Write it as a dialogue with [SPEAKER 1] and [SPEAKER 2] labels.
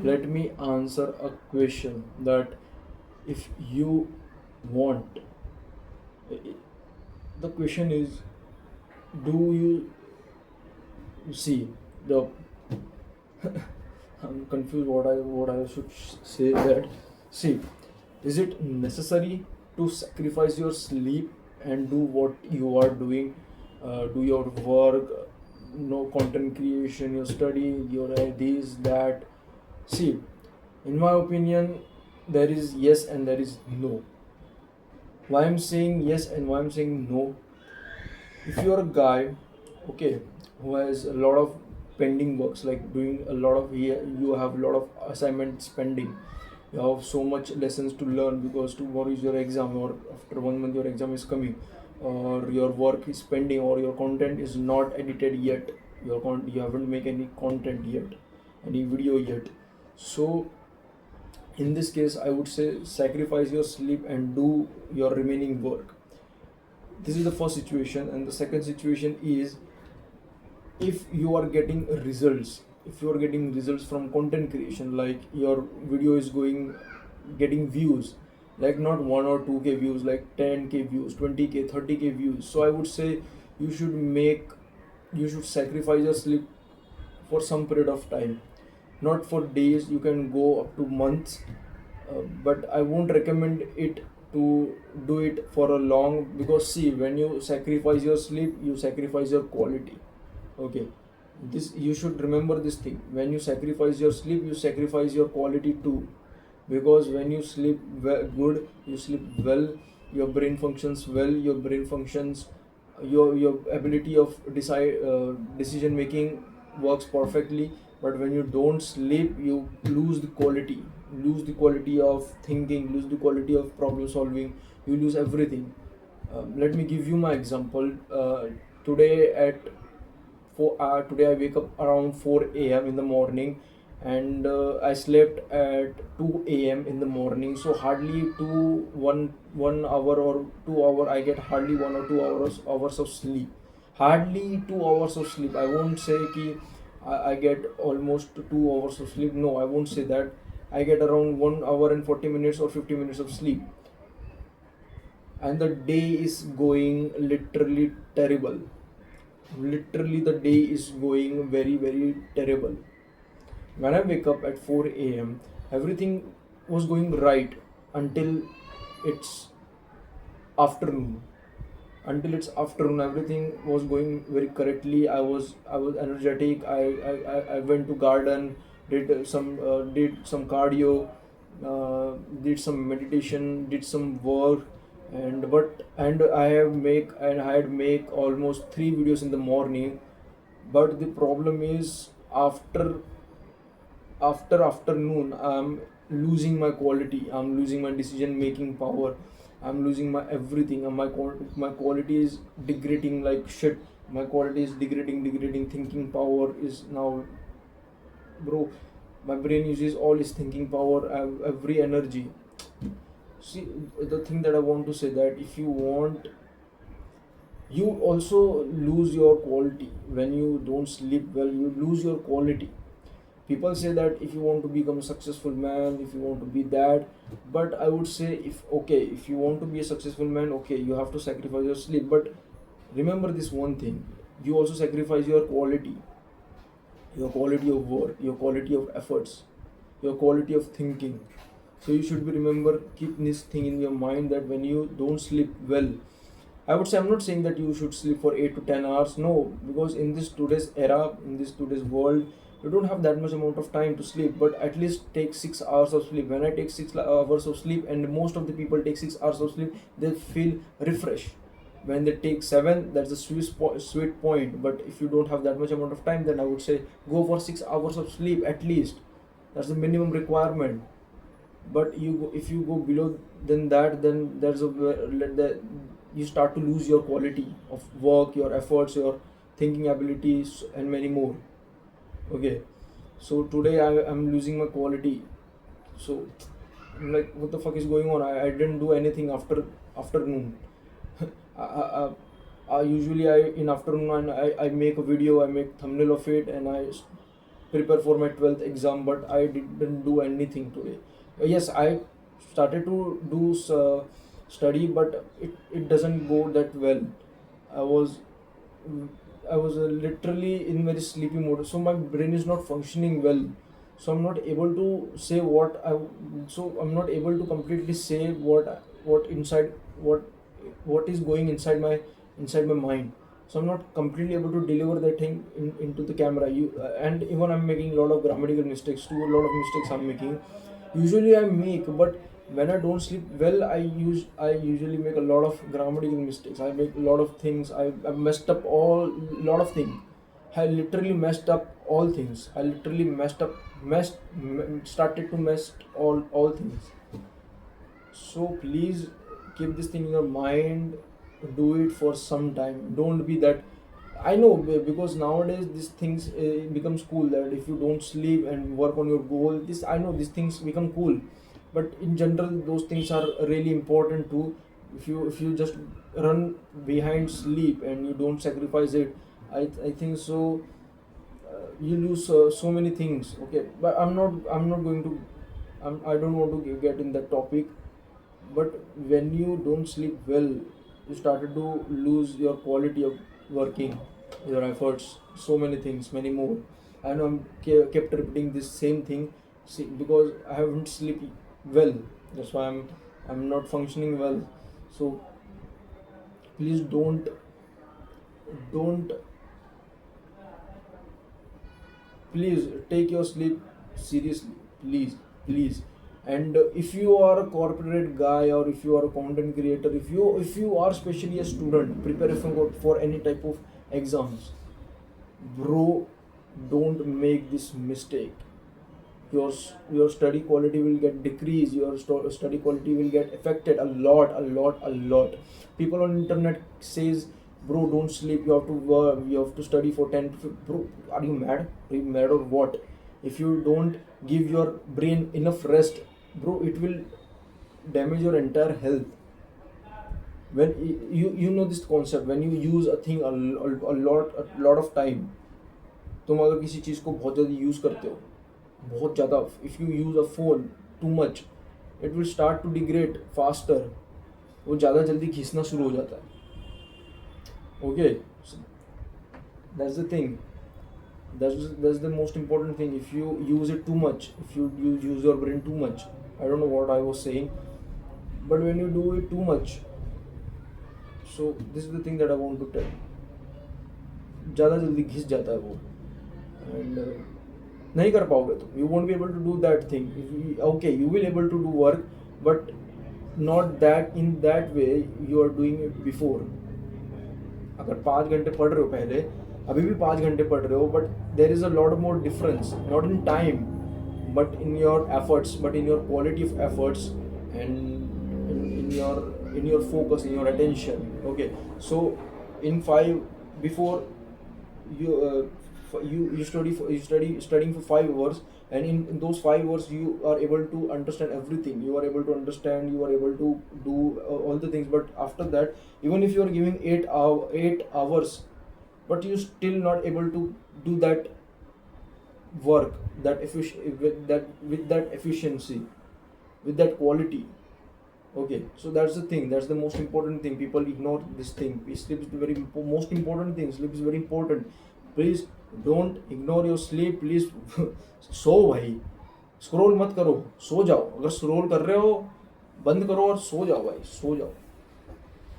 [SPEAKER 1] Let me answer a question that if you want, the question is, do you see the I'm confused what I should say that see, is it necessary to sacrifice your sleep and do what you are doing, do your work, no content creation, your study, your this that. See, in my opinion, there is yes and there is no. Why I'm saying yes and why I'm saying no? If you're a guy, okay, who has a lot of pending works, like doing a lot of, you have a lot of assignments pending, you have so much lessons to learn because tomorrow is your exam, or after 1 month your exam is coming, or your work is pending, or your content is not edited yet, you haven't make any content yet, any video yet. So in this case I would say sacrifice your sleep and do your remaining work. This is the first situation. And the second situation is, if you are getting results, if you are getting results from content creation, like your video is going, getting views, like not 1 or 2k views, like 10k views, 20k, 30k views, so I would say you should make, you should sacrifice your sleep for some period of time, not for days, you can go up to months. But I won't recommend it to do it for a long, because see, when you sacrifice your sleep you sacrifice your quality. Okay, this you should remember this thing. When you sacrifice your sleep you sacrifice your quality too, because when you sleep good, you sleep well, your brain functions well, your brain functions, your ability of decision making works perfectly. But when you don't sleep you lose the quality of thinking, lose the quality of problem solving, you lose everything. Let me give you my example. Today at today I wake up around 4 a.m. in the morning, and I slept at 2 a.m. in the morning. So hardly 1 hour or 2 hour, I get hardly 1 or 2 hours of sleep. Hardly 2 hours of sleep. I won't say ki I get almost 2 hours of sleep. No, I won't say that. I get around 1 hour and 40 minutes or 50 minutes of sleep, and the day is going literally terrible. Literally the day is going very very terrible. When I wake up at 4 a.m., everything was going right until it's afternoon. Until it's afternoon, everything was going very correctly. I was energetic. I went to garden, did some cardio, did some meditation, did some work. And I had make almost 3 videos in the morning. But the problem is, after afternoon I'm losing my quality, I'm losing my decision making power, I'm losing my everything, and my quality is degrading like shit. My quality is degrading. Thinking power is now, bro, my brain uses all its thinking power, every energy. See, the thing that I want to say, that if you want, you also lose your quality. When you don't sleep well you lose your quality. People say that if you want to become a successful man, if you want to be that, but I would say, if okay, if you want to be a successful man, okay, you have to sacrifice your sleep. But remember this one thing, you also sacrifice your quality of work, your quality of efforts, your quality of thinking. So you should be, remember, keep this thing in your mind, that when you don't sleep well, I would say, I'm not saying that you should sleep for 8 to 10 hours. No, because in this today's era, in this today's world, you don't have that much amount of time to sleep. But at least take 6 hours of sleep. When I take 6 hours of sleep, and most of the people take 6 hours of sleep, they feel refreshed. When they take 7, that's the sweet point. But if you don't have that much amount of time, then I would say go for 6 hours of sleep at least. That's the minimum requirement. But if you go below than that, then you start to lose your quality of work, your efforts, your thinking abilities, and many more. Okay, so today I'm losing my quality. So I'm like, what the fuck is going on? I didn't do anything after afternoon. I, I, I usually, I in afternoon, I make a video, I make thumbnail of it, and prepare for my 12th exam, but I didn't do anything today. Yes, I started to do study, but it doesn't go that well. I was I was literally in very sleepy mode, so my brain is not functioning well. So I'm not able to say so I'm not able to completely say what inside what what is going inside my mind. So I'm not completely able to deliver that thing into the camera. And even I'm making a lot of grammatical mistakes too. A lot of mistakes I'm making. Usually I make, but when I don't sleep well, I usually make a lot of grammatical mistakes. I make a lot of things. I messed up all lot of things. I literally messed up all things. I literally started to mess all things. So please keep this thing in your mind. Do it for some time. Don't be that. I know, because nowadays these things becomes cool, that if you don't sleep and work on your goal, this I know these things become cool, but in general those things are really important too. If you just run behind sleep and you don't sacrifice it, I think so. You lose so many things. Okay, but I'm not going to. I don't want to get in that topic. But when you don't sleep well, you started to lose your quality of working, your efforts, so many things, many more. I know I'm kept repeating this same thing, see, because I haven't slept well. That's why I'm not functioning well. So please don't please take your sleep seriously, please. And if you are a corporate guy, or if you are a content creator, if you are especially a student preparing for any type of exams, bro, don't make this mistake. Your study quality will get decreased. Your study quality will get affected a lot. People on internet says, bro, don't sleep, you have to work, you have to study for 10 to 15. Bro, are you mad or what? If you don't give your brain enough rest, bro, it will damage your entire health. When you know this concept, when you use a thing a lot of time, तुम अगर किसी चीज़ को बहुत ज़्यादा use करते हो, बहुत ज़्यादा, if you use a phone too much, it will start to degrade faster. वो ज़्यादा जल्दी घिसना शुरू हो जाता है. Okay, that's the thing. That's the most important thing. If you use it too much, if you use your brain too much, I don't know what I was saying, but when you do it too much, so this is the thing that I want to tell. ज़्यादा जल्दी घिस जाता है वो, and नहीं कर पाओगे तुम. You won't be able to do that thing. Okay, you will able to do work, but not that in that way you are doing it before. अगर 5 घंटे पढ़ रहे हो पहले, अभी भी 5 घंटे पढ़ रहे हो, but there is a lot more difference, not in time but in your efforts, but in your quality of efforts, and in your focus, in your attention. Okay, so in 5 before you studying for 5 hours, and in those 5 hours you are able to understand everything. You are able to understand, you are able to do all the things. But after that, even if you are giving 8 hours, but you still not able to do that work, with that efficiency, with that quality. Okay, so that's the thing. That's the most important thing. People ignore this thing. Sleep is the very most important thing. Sleep is very important. Please don't ignore your sleep. Please सो भाई. Scroll मत करो, सो जाओ. अगर scroll कर रहे हो, बंद करो और सो जाओ भाई, सो जाओ.